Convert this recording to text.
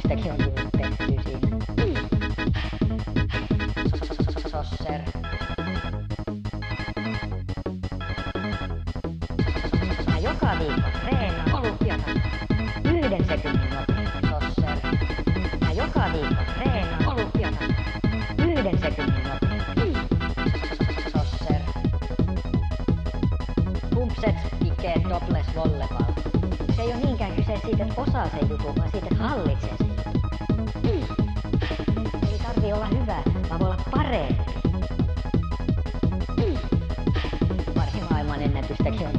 ennätystäkin on tullut tehtyä siinä. Sosser. Mä joka viikko treenaan olympiatasolla 1 sekunnin nopeasti. Sosser. Mä joka viikko treenaan olympiatasolla 1 sekunnin nopeasti. Sosser. Pumpset, pikeet, topless, volleyball. Se ei oo niinkään kyse siitä, että osaa sen jutun, vaan siitä, että hallitsee sen jutun. Ei tarvii olla hyvä, vaan voi olla parempi. Pari maailman ennätystäkin on